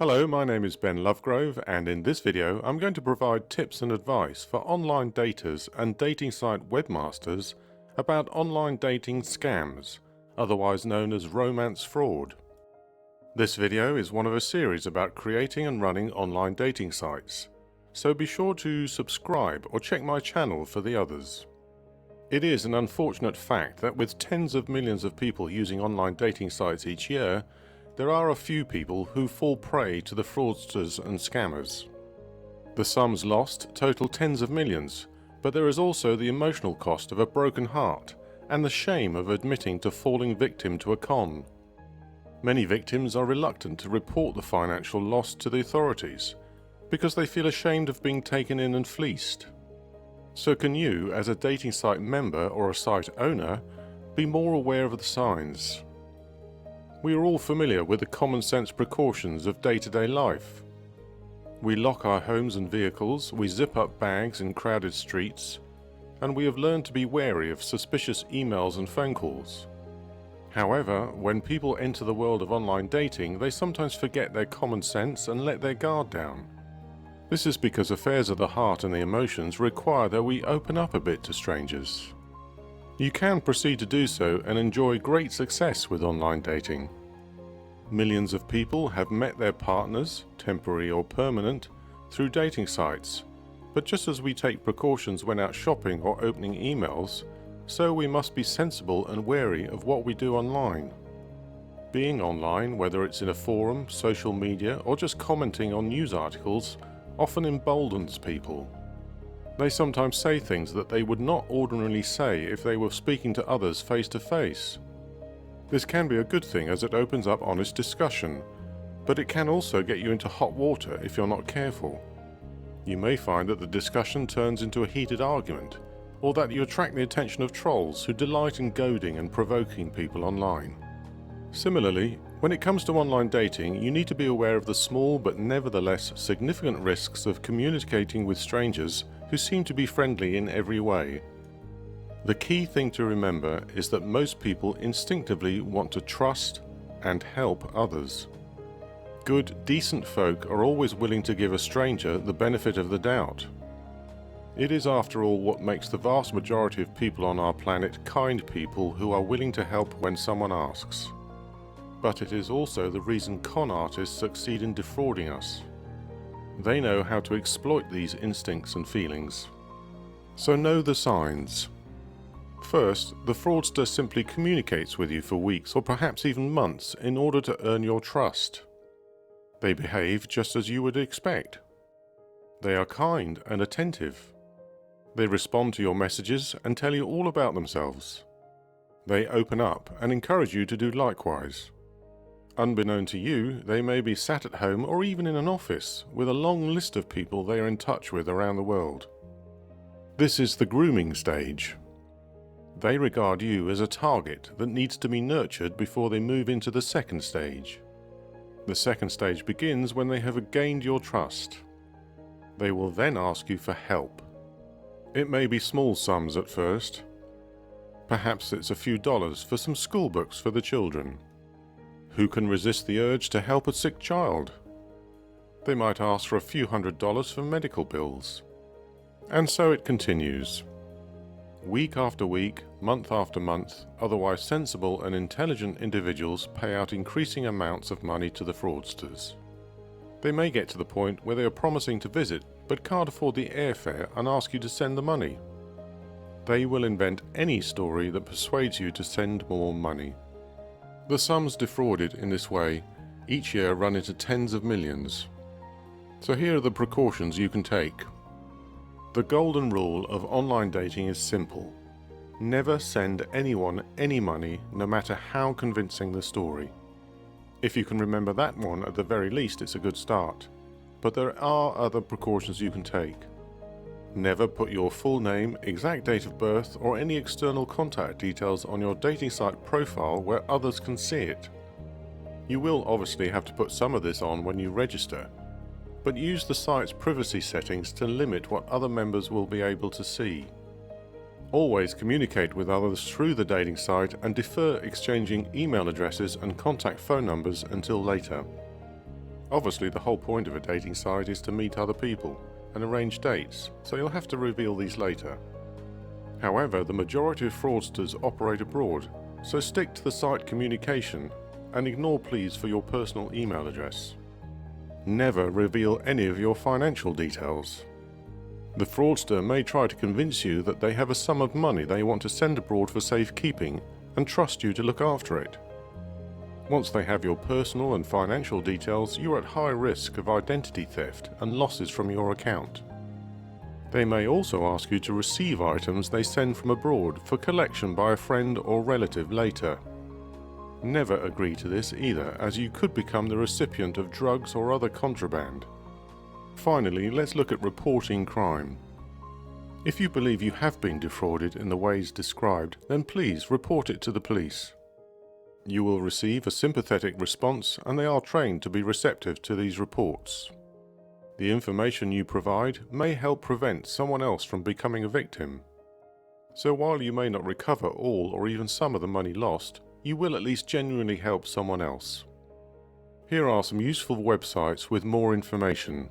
Hello, my name is Ben Lovegrove, and in this video I'm going to provide tips and advice for online daters and dating site webmasters about online dating scams, otherwise known as romance fraud. This video is one of a series about creating and running online dating sites, so be sure to subscribe or check my channel for the others. It is an unfortunate fact that with tens of millions of people using online dating sites each year, there are a few people who fall prey to the fraudsters and scammers. The sums lost total tens of millions, but there is also the emotional cost of a broken heart and the shame of admitting to falling victim to a con. Many victims are reluctant to report the financial loss to the authorities because they feel ashamed of being taken in and fleeced. So can you, as a dating site member or a site owner, be more aware of the signs? We are all familiar with the common sense precautions of day-to-day life. We lock our homes and vehicles, we zip up bags in crowded streets, and we have learned to be wary of suspicious emails and phone calls. However, when people enter the world of online dating, they sometimes forget their common sense and let their guard down. This is because affairs of the heart and the emotions require that we open up a bit to strangers. You can proceed to do so and enjoy great success with online dating. Millions of people have met their partners, temporary or permanent, through dating sites, but just as we take precautions when out shopping or opening emails, so we must be sensible and wary of what we do online. Being online, whether it's in a forum, social media, or just commenting on news articles, often emboldens people. They sometimes say things that they would not ordinarily say if they were speaking to others face to face. This can be a good thing as it opens up honest discussion, but it can also get you into hot water if you're not careful. You may find that the discussion turns into a heated argument, or that you attract the attention of trolls who delight in goading and provoking people online. Similarly, when it comes to online dating, you need to be aware of the small but nevertheless significant risks of communicating with strangers who seem to be friendly in every way. The key thing to remember is that most people instinctively want to trust and help others. Good, decent folk are always willing to give a stranger the benefit of the doubt. It is, after all, what makes the vast majority of people on our planet kind people who are willing to help when someone asks. But it is also the reason con artists succeed in defrauding us. They know how to exploit these instincts and feelings. So know the signs. First, the fraudster simply communicates with you for weeks or perhaps even months in order to earn your trust. They behave just as you would expect. They are kind and attentive. They respond to your messages and tell you all about themselves. They open up and encourage you to do likewise. Unbeknown to you, they may be sat at home or even in an office with a long list of people they are in touch with around the world. This is the grooming stage. They regard you as a target that needs to be nurtured before they move into the second stage. The second stage begins when they have gained your trust. They will then ask you for help. It may be small sums at first. Perhaps it's a few dollars for some school books for the children. Who can resist the urge to help a sick child? They might ask for a few $100s for medical bills. And so it continues. Week after week, month after month, otherwise sensible and intelligent individuals pay out increasing amounts of money to the fraudsters. They may get to the point where they are promising to visit but can't afford the airfare and ask you to send the money. They will invent any story that persuades you to send more money. The sums defrauded in this way each year run into tens of millions. So here are the precautions you can take. The golden rule of online dating is simple. Never send anyone any money, no matter how convincing the story. If you can remember that one, at the very least it's a good start. But there are other precautions you can take. Never put your full name, exact date of birth, or any external contact details on your dating site profile where others can see it. You will obviously have to put some of this on when you register, but use the site's privacy settings to limit what other members will be able to see. Always communicate with others through the dating site and defer exchanging email addresses and contact phone numbers until later. Obviously, the whole point of a dating site is to meet other people and arrange dates, so you'll have to reveal these later. However, the majority of fraudsters operate abroad, so stick to the site communication and ignore pleas for your personal email address. Never reveal any of your financial details. The fraudster may try to convince you that they have a sum of money they want to send abroad for safekeeping and trust you to look after it. Once they have your personal and financial details, you're at high risk of identity theft and losses from your account. They may also ask you to receive items they send from abroad for collection by a friend or relative later. Never agree to this either, as you could become the recipient of drugs or other contraband. Finally, let's look at reporting crime. If you believe you have been defrauded in the ways described, then please report it to the police. You will receive a sympathetic response, and they are trained to be receptive to these reports. The information you provide may help prevent someone else from becoming a victim. So while you may not recover all or even some of the money lost, you will at least genuinely help someone else. Here are some useful websites with more information.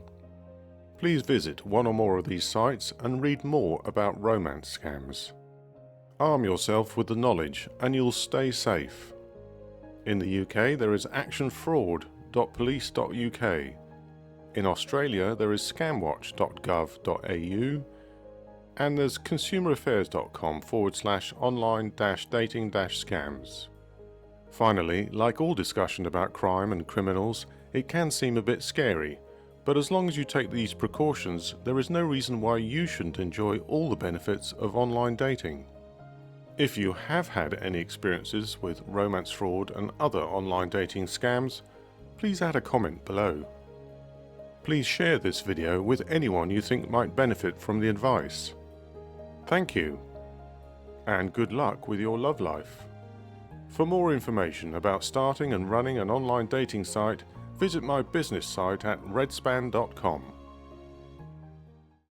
Please visit one or more of these sites and read more about romance scams. Arm yourself with the knowledge and you'll stay safe. In the UK, there is actionfraud.police.uk. In Australia, there is scamwatch.gov.au. And there's consumeraffairs.com/online-dating-scams. Finally, like all discussion about crime and criminals, it can seem a bit scary, but as long as you take these precautions, there is no reason why you shouldn't enjoy all the benefits of online dating. If you have had any experiences with romance fraud and other online dating scams, please add a comment below. Please share this video with anyone you think might benefit from the advice. Thank you, and good luck with your love life. For more information about starting and running an online dating site, visit my business site at redspan.com.